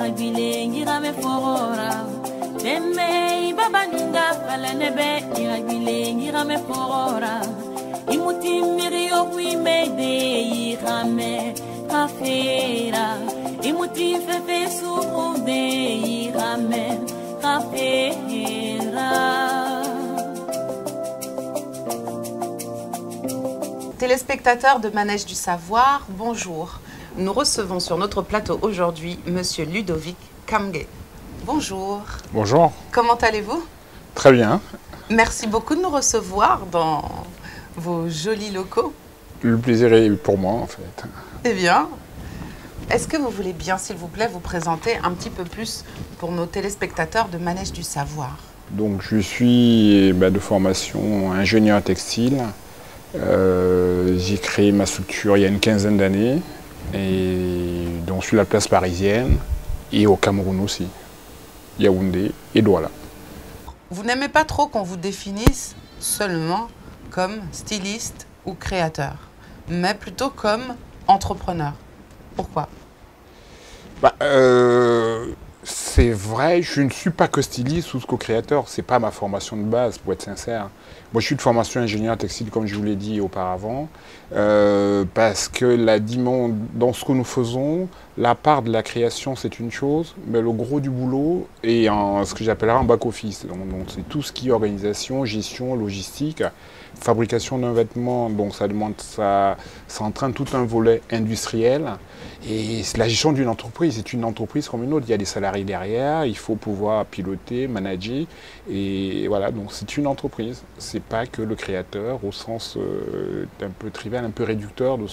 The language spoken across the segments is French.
iragile ngirame forora Deme baba ninga falenebe iragile ngirame forora Imutimiri okwimede irame kafera Imutifefe sukude irame kafera. Téléspectateurs de Manège du Savoir, bonjour. Nous recevons sur notre plateau aujourd'hui Monsieur Ludovic Kamge. Bonjour. Bonjour. Comment allez-vous? Très bien. Merci beaucoup de nous recevoir dans vos jolis locaux. Le plaisir est pour moi, en fait. Eh bien, est-ce que vous voulez bien, s'il vous plaît, vous présenter un petit peu plus pour nos téléspectateurs de Manège du Savoir? Donc, je suis de formation ingénieur textile. J'ai créé ma structure il y a une quinzaine d'années. Et donc, sur la place parisienne et au Cameroun aussi. Yaoundé et Douala. Vous n'aimez pas trop qu'on vous définisse seulement comme styliste ou créateur, mais plutôt comme entrepreneur. Pourquoi? C'est vrai, je ne suis pas que styliste ou que créateur, c'est pas ma formation de base, pour être sincère. Moi, je suis de formation ingénieur textile, comme je vous l'ai dit auparavant, parce que dans ce que nous faisons, la part de la création, c'est une chose, mais le gros du boulot est ce que j'appellerais un back-office. Donc c'est tout ce qui est organisation, gestion, logistique, fabrication d'un vêtement, donc ça entraîne tout un volet industriel. Et la gestion d'une entreprise, c'est une entreprise comme une autre. Il y a des salariés derrière, il faut pouvoir piloter, manager. Et voilà, donc c'est une entreprise. C'est pas que le créateur au sens un peu trivial, un peu réducteur de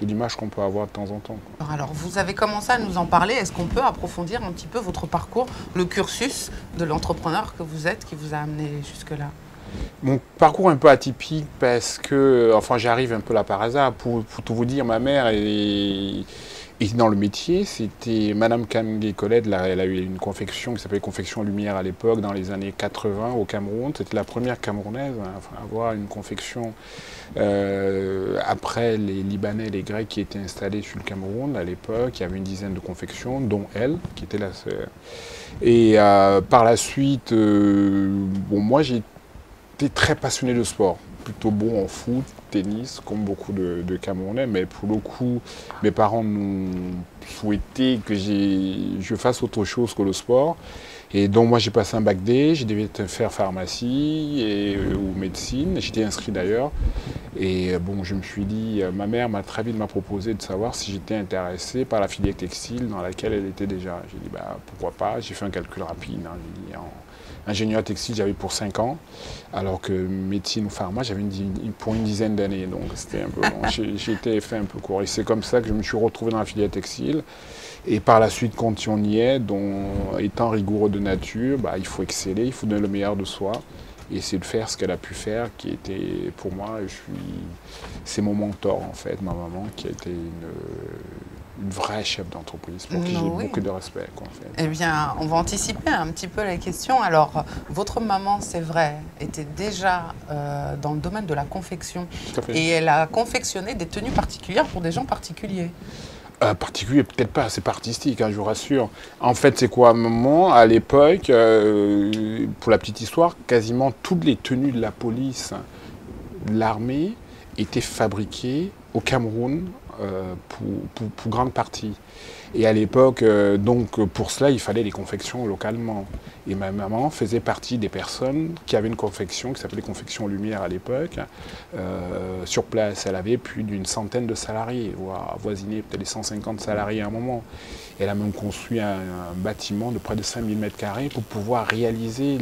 l'image qu'on peut avoir de temps en temps. Alors, vous avez commencé à nous en parler. Est-ce qu'on peut approfondir un petit peu votre parcours, le cursus de l'entrepreneur que vous êtes, qui vous a amené jusque-là? Mon parcours est un peu atypique parce que, enfin, j'arrive un peu là par hasard. Pour tout vous dire, ma mère est dans le métier. C'était Madame Kamge Colette. Elle a eu une confection qui s'appelait Confection Lumière à l'époque, dans les années 80 au Cameroun. C'était la première Camerounaise à avoir une confection après les Libanais et les Grecs qui étaient installés sur le Cameroun à l'époque. Il y avait une dizaine de confections, dont elle, qui était la sœur. Et par la suite, moi j'ai très passionné de sport, plutôt bon en foot, tennis, comme beaucoup de Camerounais, mais pour le coup, mes parents nous souhaitaient que je fasse autre chose que le sport. Et donc moi j'ai passé un bac D, j'ai dû faire pharmacie ou médecine, j'étais inscrit d'ailleurs. Et bon, je me suis dit, ma mère très vite proposé de savoir si j'étais intéressé par la filière textile dans laquelle elle était déjà. J'ai dit, pourquoi pas, j'ai fait un calcul rapide. J'ai dit, ingénieur textile, j'avais pour 5 ans, alors que médecine ou pharma, j'avais pour une dizaine d'années. Donc c'était un peu long. J'ai fait un peu court. Et c'est comme ça que je me suis retrouvé dans la filière textile. Et par la suite, quand on y est, étant rigoureux de nature, il faut exceller, il faut donner le meilleur de soi. Et essayer de faire ce qu'elle a pu faire, qui était pour moi, c'est mon mentor en fait, ma maman, qui a été une vraie chef d'entreprise, pour qui j'ai beaucoup de respect. En fait. Eh bien, on va anticiper un petit peu les questions. Alors, votre maman, c'est vrai, était déjà dans le domaine de la confection. Tout à fait. Et elle a confectionné des tenues particulières pour des gens particuliers. Particulier, peut-être pas, c'est pas artistique, je vous rassure. En fait, c'est quoi, maman, à l'époque, pour la petite histoire, quasiment toutes les tenues de la police, de l'armée, étaient fabriquées au Cameroun pour grande partie. Et à l'époque, donc pour cela, il fallait les confections localement. Et ma maman faisait partie des personnes qui avaient une confection qui s'appelait Confection Lumière à l'époque. Sur place, elle avait plus d'une centaine de salariés, voire avoisiné peut-être les 150 salariés à un moment. Elle a même construit un bâtiment de près de 5000 m² pour pouvoir réaliser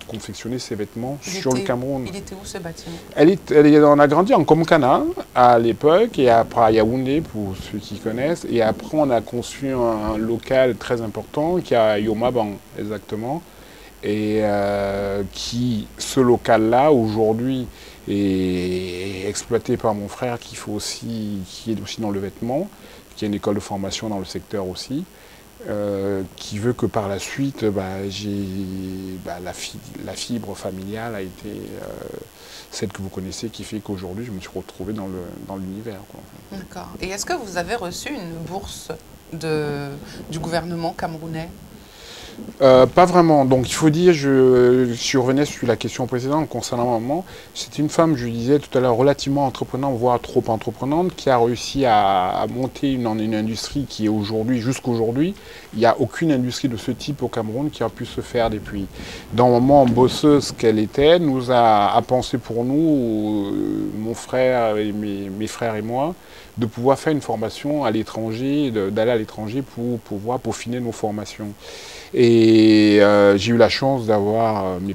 confectionner ses vêtements sur le Cameroun. Il était où ce bâtiment? On a grandi en Komkana à l'époque, et après à Yaoundé, pour ceux qui connaissent. Et après, on a conçu un local très important qui est à Yomaban, exactement. Et ce local-là, aujourd'hui, est exploité par mon frère qui est aussi dans le vêtement, qui a une école de formation dans le secteur aussi. qui veut que par la suite, la fibre familiale a été celle que vous connaissez, qui fait qu'aujourd'hui, je me suis retrouvé dans l'univers. D'accord. Et est-ce que vous avez reçu une bourse du gouvernement camerounais? Pas vraiment. Donc il faut dire, je revenais sur la question précédente concernant ma maman. C'est une femme, je disais tout à l'heure, relativement entreprenante, voire trop entreprenante, qui a réussi à monter une industrie qui est aujourd'hui, jusqu'aujourd'hui, il n'y a aucune industrie de ce type au Cameroun qui a pu se faire depuis. Dans le moment bosseuse qu'elle était, nous a pensé pour nous, mon frère et mes frères et moi, de pouvoir faire une formation à l'étranger, d'aller à l'étranger pour pouvoir peaufiner nos formations. Et j'ai eu la chance d'avoir nos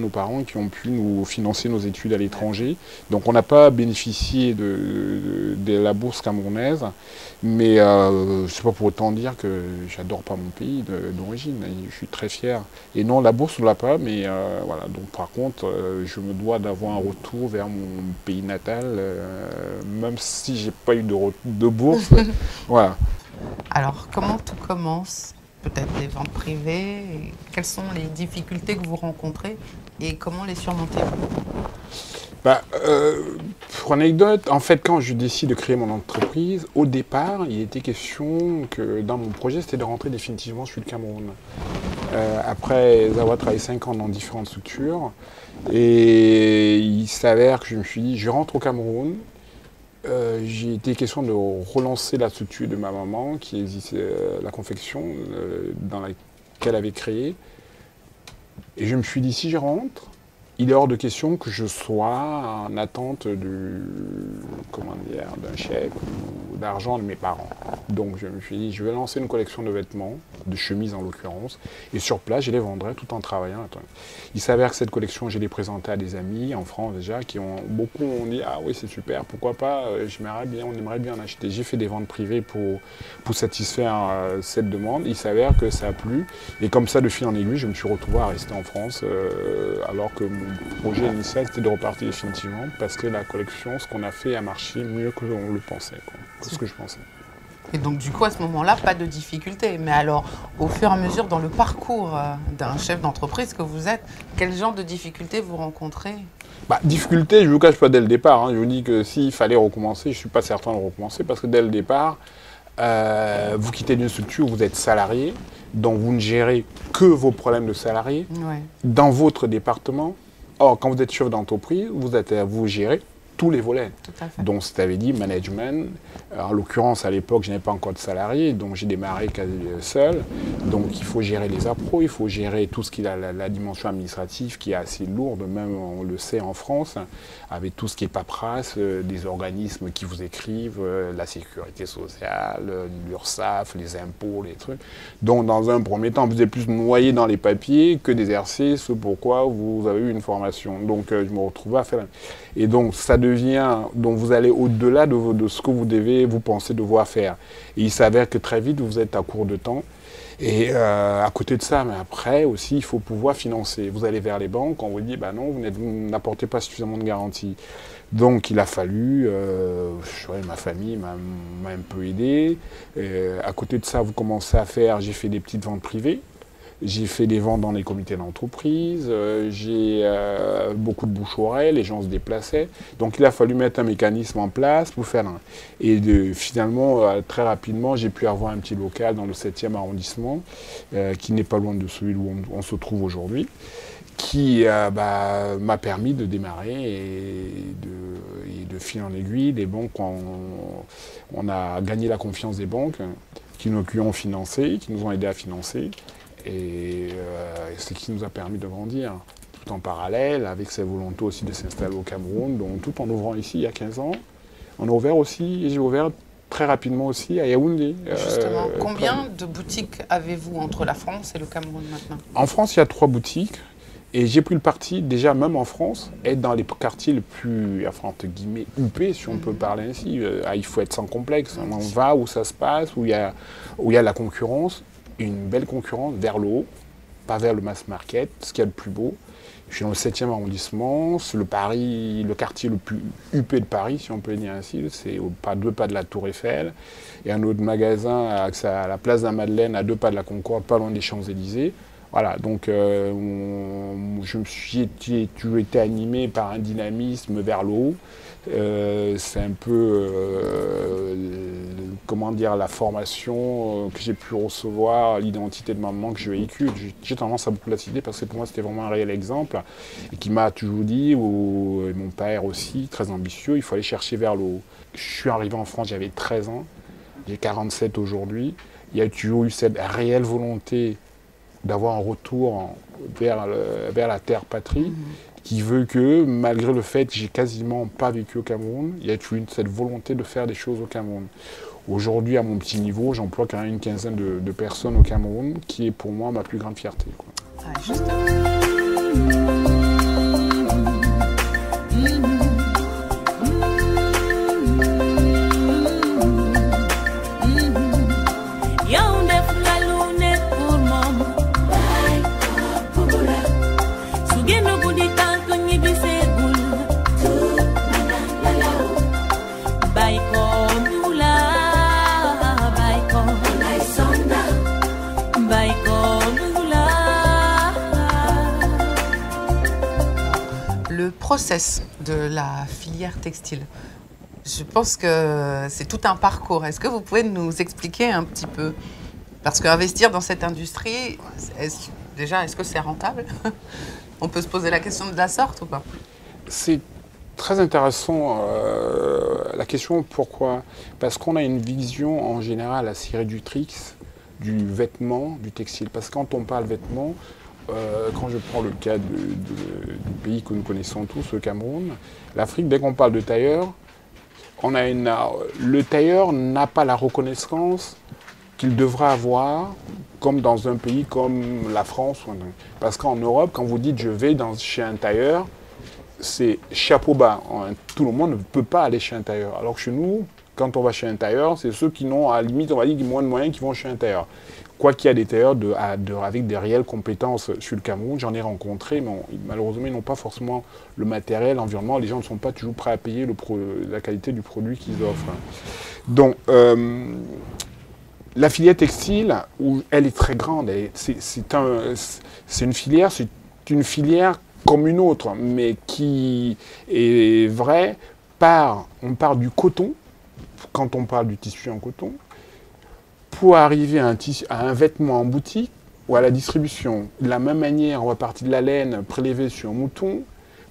parents qui ont pu nous financer nos études à l'étranger. Donc on n'a pas bénéficié de la bourse camerounaise, mais c'est pas pour autant dire que j'adore pas mon pays d'origine. Je suis très fier. Et non, la bourse on l'a pas, mais voilà. Donc par contre, je me dois d'avoir un retour vers mon pays natal, même si j'ai pas eu de bourse. Voilà. Alors comment tout commence? Peut-être des ventes privées, et quelles sont les difficultés que vous rencontrez et comment les surmontez-vous? Pour anecdote, en fait, quand je décide de créer mon entreprise, au départ, il était question que dans mon projet, c'était de rentrer définitivement sur le Cameroun. Après avoir travaillé 5 ans dans différentes structures, et il s'avère que je me suis dit, je rentre au Cameroun. J'ai été question de relancer la structure de ma maman, qui existait, la confection, dans laquelle elle avait créé. Et je me suis dit, si je rentre, il est hors de question que je sois en attente d'un chèque ou d'argent de mes parents. Donc je me suis dit, je vais lancer une collection de vêtements, de chemises en l'occurrence, et sur place, je les vendrai tout en travaillant. Il s'avère que cette collection, je l'ai présentée à des amis en France déjà, beaucoup ont dit, ah oui, c'est super, pourquoi pas, on aimerait bien en acheter. J'ai fait des ventes privées pour satisfaire cette demande. Il s'avère que ça a plu, et comme ça, de fil en aiguille, je me suis retrouvé à rester en France, alors que mon projet initial, c'était de repartir définitivement, parce que la collection, ce qu'on a fait, a marché mieux que l'on le pensait, que ce que je pensais. Et donc du coup, à ce moment-là, pas de difficulté. Mais alors, au fur et à mesure, dans le parcours d'un chef d'entreprise que vous êtes, quel genre de difficultés vous rencontrez? Difficulté, je ne vous cache pas dès le départ. Je vous dis que s'il fallait recommencer, je ne suis pas certain de recommencer, parce que dès le départ, vous quittez d'une structure où vous êtes salarié, donc vous ne gérez que vos problèmes de salarié dans votre département. Or, quand vous êtes chef d'entreprise, vous gérez tous les volets. Tout à fait. Donc, c'était dit management. En l'occurrence, à l'époque, je n'avais pas encore de salarié, donc j'ai démarré quasi seul. Donc, il faut gérer les appros, il faut gérer tout ce qui est la dimension administrative qui est assez lourde, même on le sait en France, avec tout ce qui est paperasse, des organismes qui vous écrivent, la sécurité sociale, l'URSSAF, les impôts, les trucs. Donc, dans un premier temps, vous êtes plus noyé dans les papiers que d'exercer ce pourquoi vous avez eu une formation. Donc, je me retrouvais à faire... Et donc, ça devient... Donc, vous allez au-delà de ce que vous pensez devoir faire. Et il s'avère que très vite, vous êtes à court de temps. Et à côté de ça, mais après aussi, il faut pouvoir financer. Vous allez vers les banques, on vous dit, bah non, vous n'apportez pas suffisamment de garantie. Donc, il a fallu, ma famille m'a un peu aidé. À côté de ça, vous commencez à faire, j'ai fait des petites ventes privées. J'ai fait des ventes dans les comités d'entreprise, j'ai beaucoup de bouche-oreille, les gens se déplaçaient. Donc il a fallu mettre un mécanisme en place pour faire un... Et finalement, très rapidement, j'ai pu avoir un petit local dans le 7e arrondissement, qui n'est pas loin de celui où on se trouve aujourd'hui, qui m'a permis de démarrer et de fil en aiguille. Les banques, on a gagné la confiance des banques qui nous ont financé, qui nous ont aidés à financer. Et c'est ce qui nous a permis de grandir, tout en parallèle, avec cette volonté aussi de s'installer au Cameroun. Donc tout en ouvrant ici il y a 15 ans, on a ouvert aussi, et j'ai ouvert très rapidement aussi à Yaoundé. Justement, combien de boutiques avez-vous entre la France et le Cameroun maintenant? En France, il y a 3 boutiques. Et j'ai pris le parti, déjà même en France, être dans les quartiers les plus, enfin, entre guillemets, huppés, si on peut parler ainsi. Il faut être sans complexe. On va où ça se passe, où il y a la concurrence. Une belle concurrence vers le haut, pas vers le mass market, ce qu'il y a de plus beau. Je suis dans le 7e arrondissement, c'est le quartier le plus huppé de Paris, si on peut dire ainsi. C'est à 2 pas de la Tour Eiffel. Et un autre magasin à la place de la Madeleine, à 2 pas de la Concorde, pas loin des Champs-Élysées. Voilà, donc je me suis toujours été animé par un dynamisme vers le haut. C'est un peu, comment dire, la formation que j'ai pu recevoir, l'identité de maman que je véhicule. J'ai tendance à beaucoup la citer parce que pour moi c'était vraiment un réel exemple et qui m'a toujours dit, et mon père aussi, très ambitieux, il faut aller chercher vers le haut. Je suis arrivé en France, j'avais 13 ans, j'ai 47 aujourd'hui. Il y a toujours eu cette réelle volonté d'avoir un retour vers la terre patrie, qui veut que, malgré le fait que j'ai quasiment pas vécu au Cameroun, il y a toujours cette volonté de faire des choses au Cameroun. Aujourd'hui, à mon petit niveau, j'emploie quand même une quinzaine de personnes au Cameroun, qui est pour moi ma plus grande fierté, quoi. Ah, justement. Le process de la filière textile, je pense que c'est tout un parcours. Est-ce que vous pouvez nous expliquer un petit peu? Parce qu'investir dans cette industrie, est-ce que c'est rentable? On peut se poser la question de la sorte ou pas? C'est très intéressant la question. Pourquoi? Parce qu'on a une vision en général assez réductrice du vêtement, du textile. Parce que quand on parle vêtements, quand je prends le cas du pays que nous connaissons tous, le Cameroun, l'Afrique, dès qu'on parle de tailleur, le tailleur n'a pas la reconnaissance qu'il devrait avoir comme dans un pays comme la France. Parce qu'en Europe, quand vous dites « je vais chez un tailleur », c'est chapeau bas. Tout le monde ne peut pas aller chez un tailleur. Alors que chez nous, quand on va chez un tailleur, c'est ceux qui n'ont, à la limite, on va dire, moins de moyens qui vont chez un tailleur. Quoi qu'il y a des tailleurs avec des réelles compétences sur le Cameroun, j'en ai rencontré, mais malheureusement, ils n'ont pas forcément le matériel, l'environnement. Les gens ne sont pas toujours prêts à payer la qualité du produit qu'ils offrent. Donc, la filière textile, elle est très grande. C'est une filière comme une autre, mais qui est vraie. On part du coton, quand on parle du tissu en coton, pour arriver à un vêtement en boutique ou à la distribution. De la même manière, on va partir de la laine prélevée sur un mouton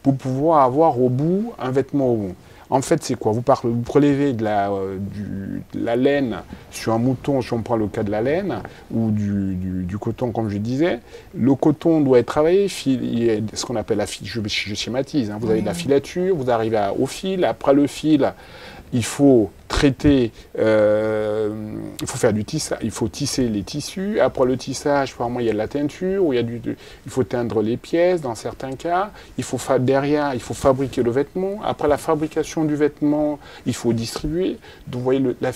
pour pouvoir avoir au bout un vêtement au bout. En fait, c'est quoi? Vous prélevez de la laine sur un mouton, si on prend le cas de la laine, ou du coton, comme je disais. Le coton doit être travaillé, ce qu'on appelle je schématise, hein. Vous avez de la filature, vous arrivez au fil, après le fil, il faut traiter, il faut faire du tissage, il faut tisser les tissus. Après le tissage, apparemment, il y a de la teinture, ou il faut teindre les pièces dans certains cas. Derrière, il faut fabriquer le vêtement. Après la fabrication du vêtement, il faut distribuer. Donc, vous voyez, la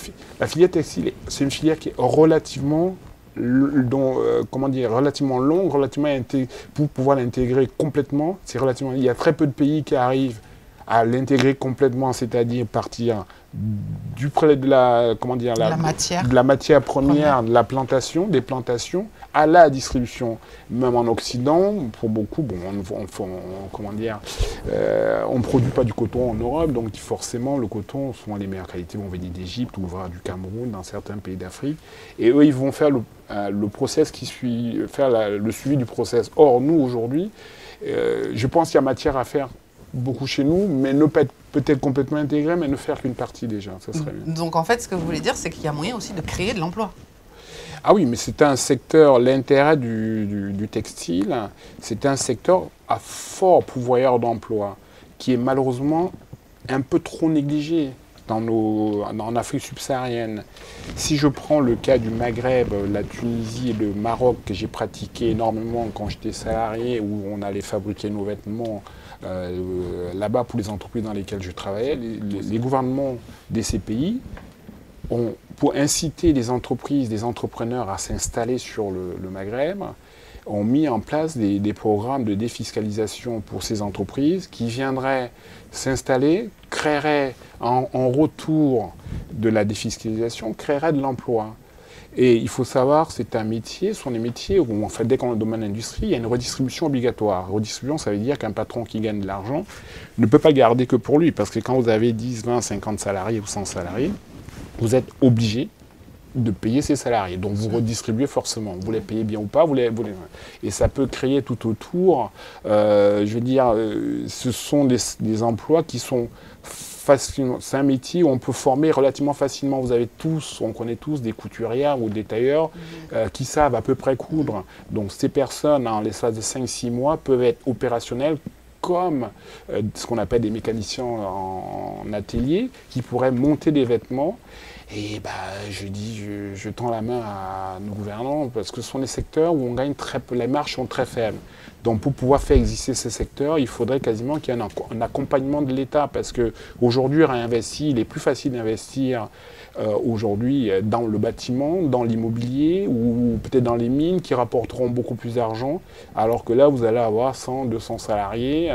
filière textile, c'est une filière qui est relativement relativement longue, pour pouvoir l'intégrer complètement. Il y a très peu de pays qui arrivent à l'intégrer complètement, c'est-à-dire partir de la matière première, de la plantation, des plantations, à la distribution. Même en Occident, pour beaucoup, on ne produit pas du coton en Europe, donc forcément le coton, souvent les meilleures qualités vont venir d'Égypte ou du Cameroun, dans certains pays d'Afrique, et eux ils vont faire le process le suivi du process. Or nous aujourd'hui, je pense qu'il y a matière à faire beaucoup chez nous, mais ne pas être peut-être complètement intégré, mais ne faire qu'une partie déjà, ça serait bien. Donc en fait, ce que vous voulez dire, c'est qu'il y a moyen aussi de créer de l'emploi. Ah oui, mais c'est un secteur, l'intérêt du textile, c'est un secteur à fort pourvoyeur d'emploi, qui est malheureusement un peu trop négligé en Afrique subsaharienne. Si je prends le cas du Maghreb, la Tunisie et le Maroc, que j'ai pratiqué énormément quand j'étais salarié, où on allait fabriquer nos vêtements, là-bas, pour les entreprises dans lesquelles je travaillais, les gouvernements de ces pays pour inciter les entreprises, les entrepreneurs à s'installer sur le Maghreb, ont mis en place des programmes de défiscalisation pour ces entreprises qui viendraient s'installer, créeraient en retour de la défiscalisation, créeraient de l'emploi. Et il faut savoir, c'est un métier, ce sont des métiers où, en fait, dès qu'on est dans le domaine de l'industrie, il y a une redistribution obligatoire. Redistribution, ça veut dire qu'un patron qui gagne de l'argent ne peut pas garder que pour lui, parce que quand vous avez 10, 20, 50 salariés ou 100 salariés, vous êtes obligé de payer ses salariés. Donc vous redistribuez forcément. Vous les payez bien ou pas, et ça peut créer tout autour, je veux dire, ce sont des emplois qui sont facilement. C'est un métier où on peut former relativement facilement. Vous avez tous, on connaît tous des couturières ou des tailleurs qui savent à peu près coudre. Donc ces personnes, en l'espace de 5-6 mois, peuvent être opérationnelles comme ce qu'on appelle des mécaniciens en atelier, qui pourraient monter des vêtements. Et bah, je tends la main à nos gouvernants, parce que ce sont des secteurs où on gagne très peu, les marges sont très faibles. Donc pour pouvoir faire exister ces secteurs, il faudrait quasiment qu'il y ait un accompagnement de l'État, parce qu'aujourd'hui, réinvestir, il est plus facile d'investir aujourd'hui dans le bâtiment, dans l'immobilier, ou peut-être dans les mines qui rapporteront beaucoup plus d'argent, alors que là, vous allez avoir 100, 200 salariés,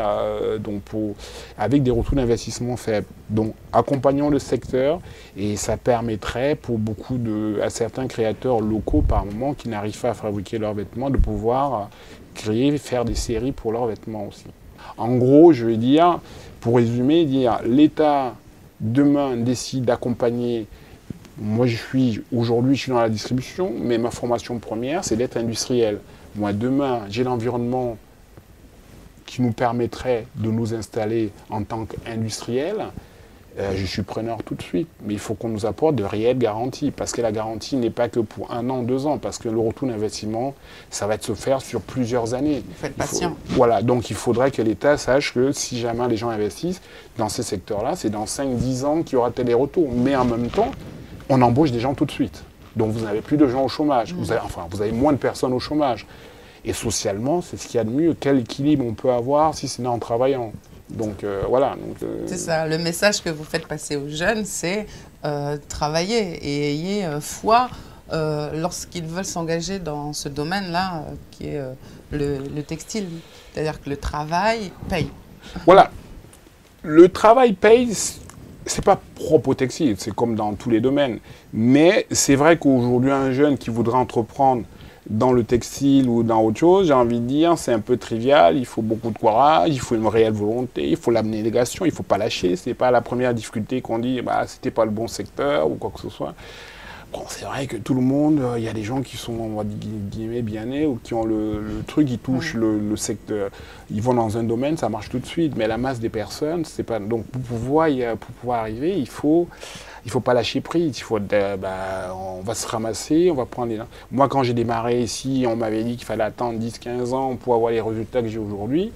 avec des retours d'investissement faibles. Donc accompagnons le secteur, et ça permettrait pour à certains créateurs locaux par moment qui n'arrivent pas à fabriquer leurs vêtements, de pouvoir faire des séries pour leurs vêtements aussi. En gros, je vais dire, pour résumer, l'État demain décide d'accompagner. Moi, aujourd'hui, je suis dans la distribution, mais ma formation première, c'est d'être industriel. Moi, demain, j'ai l'environnement qui nous permettrait de nous installer en tant qu'industriel. Je suis preneur tout de suite, mais il faut qu'on nous apporte de réelles garanties, parce que la garantie n'est pas que pour 1 an, 2 ans, parce que le retour d'investissement, ça va se faire sur plusieurs années. Il faut être patient. Voilà, donc il faudrait que l'État sache que si jamais les gens investissent dans ces secteurs-là, c'est dans 5-10 ans qu'il y aura tel retour. Mais en même temps, on embauche des gens tout de suite. Donc vous n'avez plus de gens au chômage, vous avez moins de personnes au chômage. Et socialement, c'est ce qu'il y a de mieux. Quel équilibre on peut avoir si c'est en travaillant? Donc voilà. C'est ça, le message que vous faites passer aux jeunes, c'est travailler et ayez foi lorsqu'ils veulent s'engager dans ce domaine-là, qui est le textile. C'est-à-dire que le travail paye. Voilà. Le travail paye, c'est pas propre au textile, c'est comme dans tous les domaines. Mais c'est vrai qu'aujourd'hui, un jeune qui voudrait entreprendre dans le textile ou dans autre chose, j'ai envie de dire, c'est un peu trivial, il faut beaucoup de courage, il faut une réelle volonté, il faut l'abnégation, il ne faut pas lâcher, c'est pas la première difficulté qu'on dit, bah, c'était pas le bon secteur ou quoi que ce soit. Bon, c'est vrai que tout le monde, il y a des gens qui sont, on va dire, bien nés ou qui ont le truc, ils touchent le secteur. Ils vont dans un domaine, ça marche tout de suite, mais la masse des personnes, c'est pas. Donc pour pouvoir arriver, il faut pas lâcher prise. On va se ramasser, on va prendre les. Moi, quand j'ai démarré ici, on m'avait dit qu'il fallait attendre 10-15 ans pour avoir les résultats que j'ai aujourd'hui.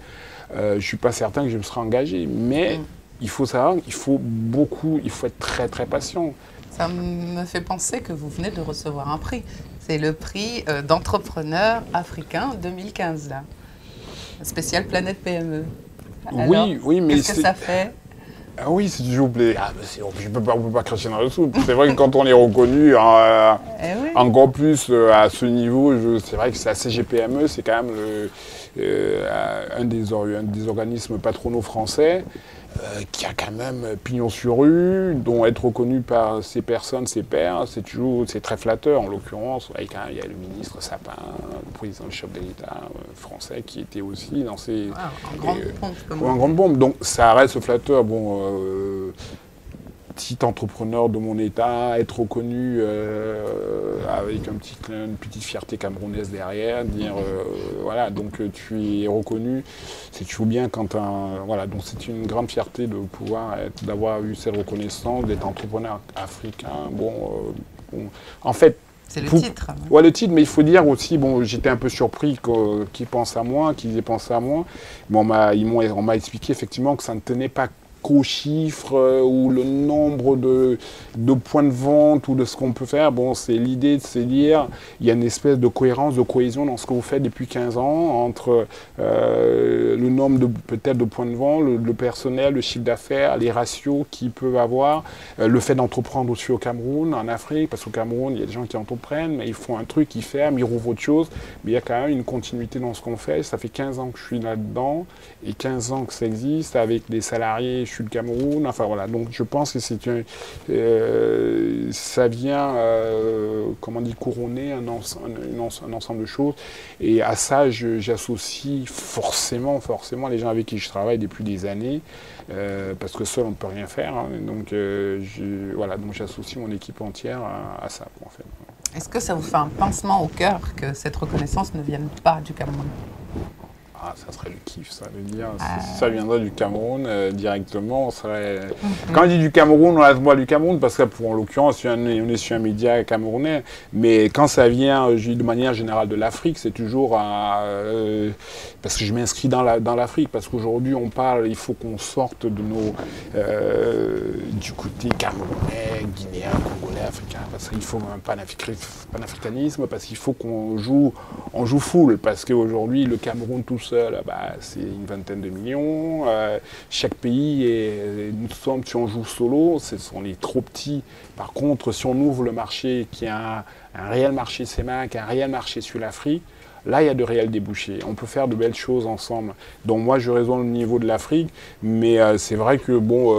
Je ne suis pas certain que je me serais engagé, mais il faut savoir, il faut être très très patient. Ça me fait penser que vous venez de recevoir un prix. C'est le prix d'entrepreneur africain 2015, là. Spécial Planète PME. Alors, oui, mais qu'est-ce que ça fait? Ah oui, c'est toujours plaisir. On ne peut pas cracher dans le soupe. C'est vrai que quand on est reconnu, encore plus à ce niveau, c'est vrai que la CGPME, c'est quand même un des organismes patronaux français qui a quand même pignon sur rue, dont être reconnu par ces personnes, ses pairs, c'est très flatteur. En l'occurrence, il y a le ministre Sapin, le président du chef de l'État français, qui était aussi dans ces... en grande pompe. Donc ça reste flatteur. Petit entrepreneur de mon état, être reconnu avec une petite fierté camerounaise derrière, dire voilà, donc tu es reconnu, c'est toujours bien quand voilà, donc c'est une grande fierté de pouvoir d'avoir eu cette reconnaissance, d'être entrepreneur africain. En fait, c'est le titre. Ouais, le titre, mais il faut dire aussi, j'étais un peu surpris qu'ils pensent à moi, qu'ils aient pensé à moi. On m'a expliqué effectivement que ça ne tenait pas qu'aux chiffres ou le nombre de points de vente ou de ce qu'on peut faire. Bon, c'est l'idée de se dire, il y a une espèce de cohérence, de cohésion dans ce que vous faites depuis 15 ans, entre le nombre peut-être de points de vente, le personnel, le chiffre d'affaires, les ratios qu'ils peuvent avoir, le fait d'entreprendre aussi au Cameroun, en Afrique, parce qu'au Cameroun, il y a des gens qui entreprennent, mais ils font un truc, ils ferment, ils rouvrent autre chose, mais il y a quand même une continuité dans ce qu'on fait. Ça fait 15 ans que je suis là-dedans, et 15 ans que ça existe, avec des salariés, je suis le Cameroun, enfin voilà. Donc je pense que c'est ça vient, comment on dit, couronner un ensemble de choses, et à ça, j'associe forcément les gens avec qui je travaille depuis des années, parce que seul on ne peut rien faire, hein. Donc voilà, donc j'associe mon équipe entière à ça, en fait. Est-ce que ça vous fait un pincement au cœur que cette reconnaissance ne vienne pas du Cameroun? Ah, ça serait le kiff, ça veut dire. Si ça viendrait du Cameroun directement, on serait... Quand on dit du Cameroun, on a ce du Cameroun, parce que en l'occurrence, on est sur un média camerounais, mais quand ça vient de manière générale de l'Afrique, c'est toujours parce que je m'inscris dans l'Afrique, parce qu'aujourd'hui on parle, il faut qu'on sorte de nos du côté camerounais, guinéen, congolais, africain, parce qu'il faut un panafricanisme, parce qu'il faut qu'on joue full, parce qu'aujourd'hui le Cameroun tout seul, c'est une vingtaine de millions. Chaque pays, si on joue solo, on est trop petit. Par contre, si on ouvre le marché, qui a un réel marché CEMAC, un réel marché sur l'Afrique, là, il y a de réels débouchés. On peut faire de belles choses ensemble. Donc moi, je raisonne au niveau de l'Afrique, mais c'est vrai que bon,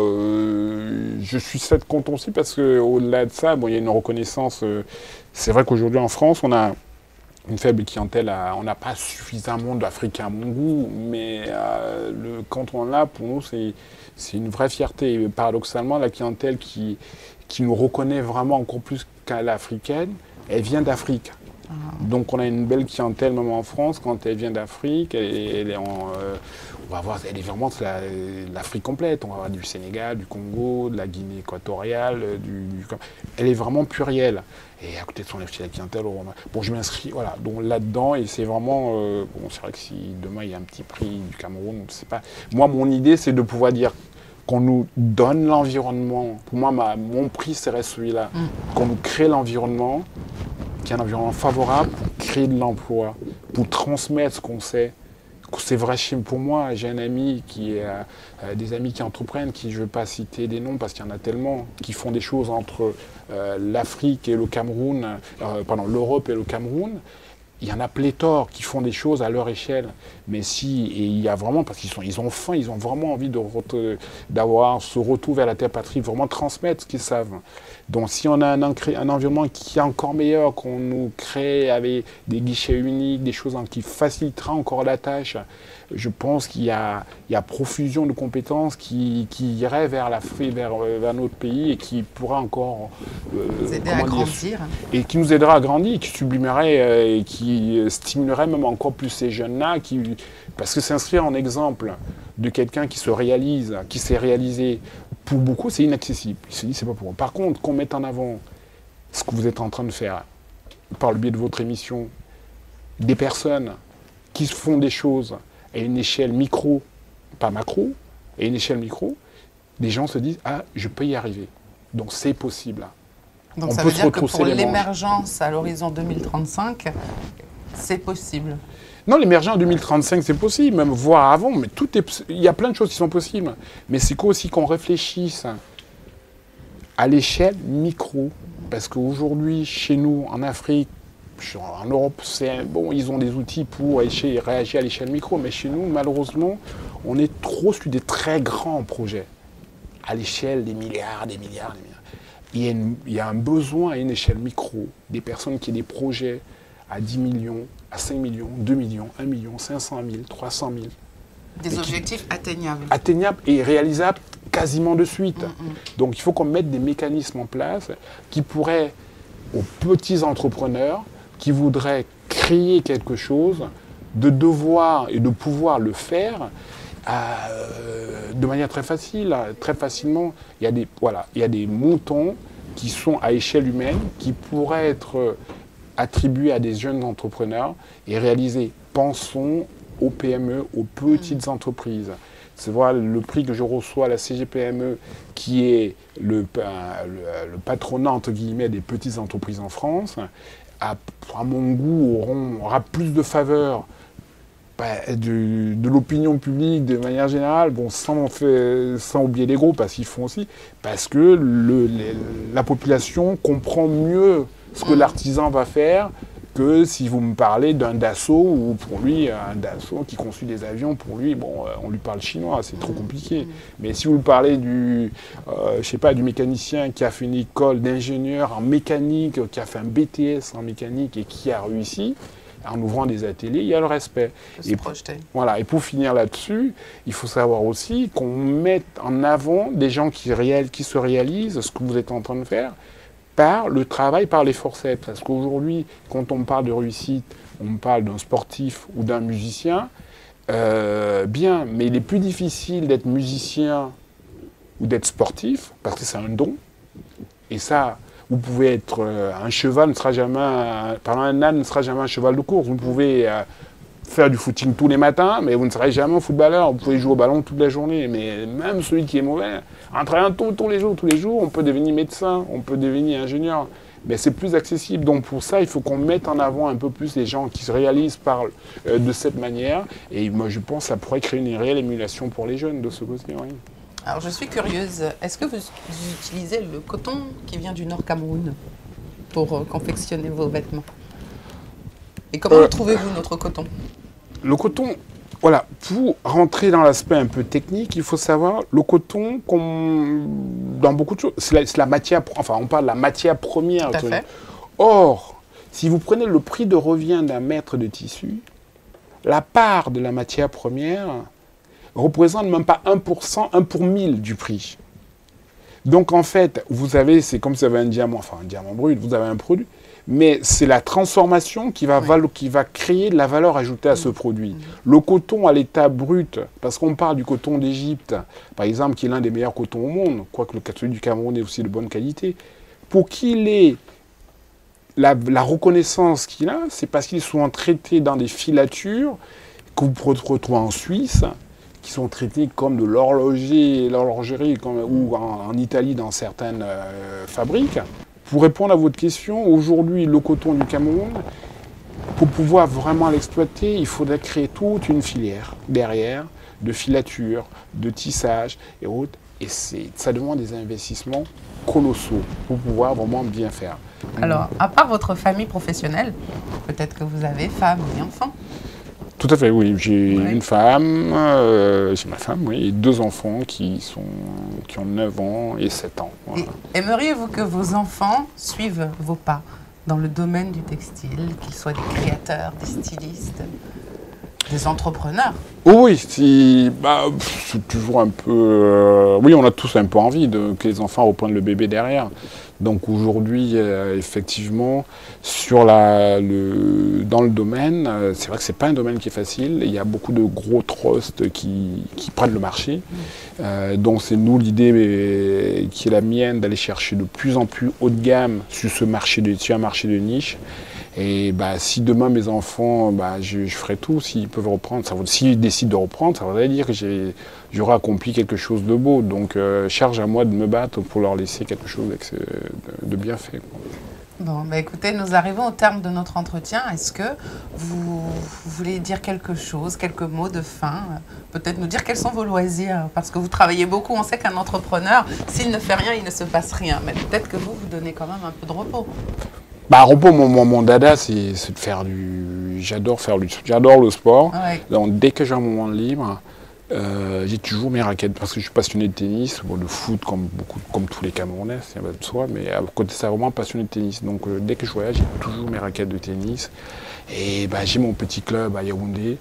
je suis content aussi parce qu'au-delà de ça, bon, il y a une reconnaissance. C'est vrai qu'aujourd'hui en France, on a une faible clientèle, on n'a pas suffisamment d'Africains à mon goût, mais quand on l'a, pour nous, c'est une vraie fierté. Et paradoxalement, la clientèle qui nous reconnaît vraiment encore plus qu'à l'africaine, elle vient d'Afrique. Donc on a une belle clientèle même en France quand elle vient d'Afrique. On va voir, elle est vraiment l'Afrique complète. On va avoir du Sénégal, du Congo, de la Guinée équatoriale, elle est vraiment plurielle. Et à côté de son la clientèle, bon, je m'inscris, voilà, donc là-dedans, et c'est vraiment, bon, c'est vrai que si demain il y a un petit prix du Cameroun, c'est pas. Moi, mon idée, c'est de pouvoir dire qu'on nous donne l'environnement. Pour moi, mon prix serait celui-là, qu'on nous crée l'environnement, qu'il y ait un environnement favorable pour créer de l'emploi, pour transmettre ce qu'on sait. C'est vrai pour moi, j'ai un ami des amis qui entreprennent, je ne veux pas citer des noms parce qu'il y en a tellement, qui font des choses entre l'Afrique et le Cameroun, l'Europe et le Cameroun. Il y en a pléthore qui font des choses à leur échelle. Mais et il y a vraiment, parce qu'ils ont faim, ils ont vraiment envie d'avoir ce retour vers la terre patrie, vraiment transmettre ce qu'ils savent. Donc si on a un environnement qui est encore meilleur, qu'on nous crée avec des guichets uniques, des choses qui facilitera encore la tâche, je pense qu'il y a profusion de compétences qui iraient vers l'Afrique, vers notre pays et qui pourra encore nous aider à grandir. Et qui nous aidera à grandir, qui sublimerait et qui stimulerait même encore plus ces jeunes-là, parce que s'inscrire en exemple de quelqu'un qui s'est réalisé, pour beaucoup, c'est inaccessible. Il se dit, c'est pas pour moi. Par contre, qu'on mette en avant ce que vous êtes en train de faire, par le biais de votre émission, des personnes qui font des choses à une échelle micro, pas macro, à une échelle micro, des gens se disent, ah, je peux y arriver. Donc c'est possible. Donc ça veut dire que pour l'émergence à l'horizon 2035, c'est possible. Non, l'émergence en 2035, c'est possible, même voire avant, mais il y a plein de choses qui sont possibles. Mais c'est aussi qu'on réfléchisse à l'échelle micro. Parce qu'aujourd'hui, chez nous, en Afrique, en Europe, bon, ils ont des outils pour réagir à l'échelle micro. Mais chez nous, malheureusement, on est trop sur des très grands projets. À l'échelle des milliards, des milliards, des milliards. Il y a un besoin à une échelle micro, des personnes qui ont des projets à 10 millions, à 5 millions, 2 millions, 1 million, 500 000, 300 000. Des objectifs atteignables. Atteignables et réalisables quasiment de suite. Donc il faut qu'on mette des mécanismes en place qui pourraient, aux petits entrepreneurs qui voudraient créer quelque chose, de devoir et de pouvoir le faire de manière très facile, très facilement. Il y a des montants qui sont à échelle humaine, qui pourraient être attribués à des jeunes entrepreneurs et réalisés. Pensons aux PME, aux petites entreprises. C'est voir le prix que je reçois à la CGPME, qui est le patronat, entre guillemets, des petites entreprises en France, à mon goût, aura plus de faveur de l'opinion publique de manière générale, bon, sans oublier les gros, parce qu'ils font aussi, parce que la population comprend mieux ce que l'artisan va faire que si vous me parlez d'un Dassault, ou pour lui, un Dassault qui conçut des avions, pour lui, bon, on lui parle chinois, c'est trop compliqué. Mais si vous me parlez je sais pas, du mécanicien qui a fait une école d'ingénieur en mécanique, qui a fait un BTS en mécanique et qui a réussi, en ouvrant des ateliers, il y a le respect. Et voilà. Et pour finir là-dessus, il faut savoir aussi qu'on mette en avant des gens qui se réalisent ce que vous êtes en train de faire par le travail, par les forceps. Parce qu'aujourd'hui, quand on parle de réussite, on parle d'un sportif ou d'un musicien, bien, mais il est plus difficile d'être musicien ou d'être sportif, parce que c'est un don. Et ça, vous pouvez être un cheval, un âne ne sera jamais un cheval de course. Vous pouvez faire du footing tous les matins, mais vous ne serez jamais un footballeur. Vous pouvez jouer au ballon toute la journée. Mais même celui qui est mauvais, en travaillant tous les jours, on peut devenir médecin, on peut devenir ingénieur. Mais c'est plus accessible. Donc pour ça, il faut qu'on mette en avant un peu plus les gens qui se réalisent de cette manière. Et moi, je pense que ça pourrait créer une réelle émulation pour les jeunes de ce côté. Oui. Alors, je suis curieuse, est-ce que vous utilisez le coton qui vient du Nord Cameroun pour confectionner vos vêtements? Et comment trouvez-vous notre coton? Le coton, voilà, pour rentrer dans l'aspect un peu technique, il faut savoir, le coton, dans beaucoup de choses, c'est la matière, enfin, on parle de la matière première. Tout à fait. Or, si vous prenez le prix de revient d'un mètre de tissu, la part de la matière première représente même pas 1%, 1 pour 1000 du prix. Donc en fait, vous avez, c'est comme si vous avez un diamant, enfin un diamant brut, vous avez un produit, mais c'est la transformation qui va créer de la valeur ajoutée à ce produit. Le coton à l'état brut, parce qu'on parle du coton d'Égypte, par exemple, qui est l'un des meilleurs cotons au monde, quoique celui du Cameroun est aussi de bonne qualité, pour qu'il ait la reconnaissance qu'il a, c'est parce qu'il est souvent traité dans des filatures que vous pouvez retrouver en Suisse, qui sont traités comme de l'horlogerie ou en Italie dans certaines fabriques. Pour répondre à votre question, aujourd'hui, le coton du Cameroun, pour pouvoir vraiment l'exploiter, il faudrait créer toute une filière derrière, de filature, de tissage et autres. Et ça demande des investissements colossaux pour pouvoir vraiment bien faire. Alors, à part votre famille professionnelle, peut-être que vous avez femme et enfants? Tout à fait, oui. J'ai une femme, j'ai ma femme, oui, et 2 enfants qui ont 9 ans et 7 ans. Voilà. Aimeriez-vous que vos enfants suivent vos pas dans le domaine du textile, qu'ils soient des créateurs, des stylistes, des entrepreneurs? Oh oui, c'est toujours un peu... oui, on a tous un peu envie que les enfants reprennent le bébé derrière. Donc aujourd'hui, effectivement, dans le domaine, c'est vrai que c'est pas un domaine qui est facile. Il y a beaucoup de gros trusts qui prennent le marché. Donc c'est l'idée qui est la mienne d'aller chercher de plus en plus haut de gamme sur un marché de niche. Et si demain mes enfants, je ferai tout s'ils peuvent reprendre. S'ils décident de reprendre, ça voudrait dire que j'aurai accompli quelque chose de beau. Donc charge à moi de me battre pour leur laisser quelque chose de bien fait. Bon, écoutez, nous arrivons au terme de notre entretien. Est-ce que vous voulez dire quelque chose, quelques mots de fin? Peut-être nous dire quels sont vos loisirs, parce que vous travaillez beaucoup. On sait qu'un entrepreneur, s'il ne fait rien, il ne se passe rien. Mais peut-être que vous donnez quand même un peu de repos. Repos, mon dada, c'est de faire j'adore le sport. Ouais. Donc dès que j'ai un moment de libre, j'ai toujours mes raquettes parce que je suis passionné de tennis. Bon, le foot, comme tous les Camerounais, c'est un peu de soi, mais à côté de ça, vraiment passionné de tennis. Donc dès que je voyage, j'ai toujours mes raquettes de tennis. Et j'ai mon petit club à Yaoundé.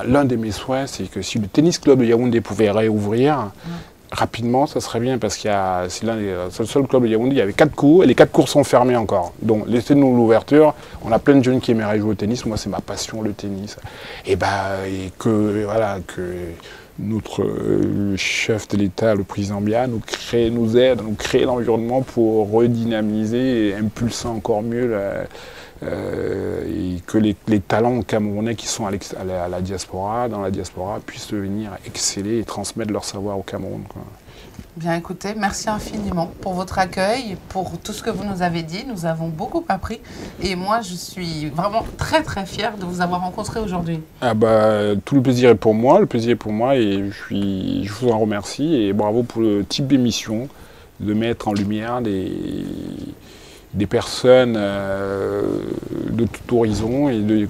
L'un de mes souhaits, c'est que si le tennis club de Yaoundé pouvait réouvrir, rapidement, ça serait bien parce c'est le seul club de Yaoundé, il y avait 4 cours et les 4 cours sont fermés encore. Donc laissez-nous l'ouverture, on a plein de jeunes qui aimeraient jouer au tennis, moi c'est ma passion le tennis. Et que notre chef de l'État, le président Biya, nous aide, nous crée l'environnement pour redynamiser et impulser encore mieux et que les talents camerounais qui sont à la diaspora, dans la diaspora, puissent venir exceller et transmettre leur savoir au Cameroun, quoi. Bien écoutez, merci infiniment pour votre accueil, pour tout ce que vous nous avez dit. Nous avons beaucoup appris et moi je suis vraiment très très fière de vous avoir rencontré aujourd'hui. Ah bah, tout le plaisir est pour moi, et je vous en remercie et bravo pour le type d'émission, de mettre en lumière des personnes de tout horizon et de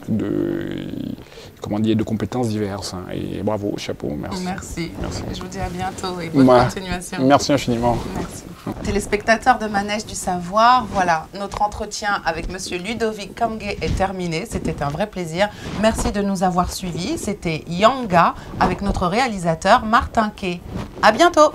compétences diverses. Hein. Et bravo, chapeau, merci. Merci. Merci. Je vous dis à bientôt et bonne continuation. Merci infiniment. Merci. Téléspectateurs de Manège du Savoir, voilà, notre entretien avec Monsieur Ludovic Kamge est terminé. C'était un vrai plaisir. Merci de nous avoir suivis. C'était Yanga avec notre réalisateur Martin Kay. À bientôt.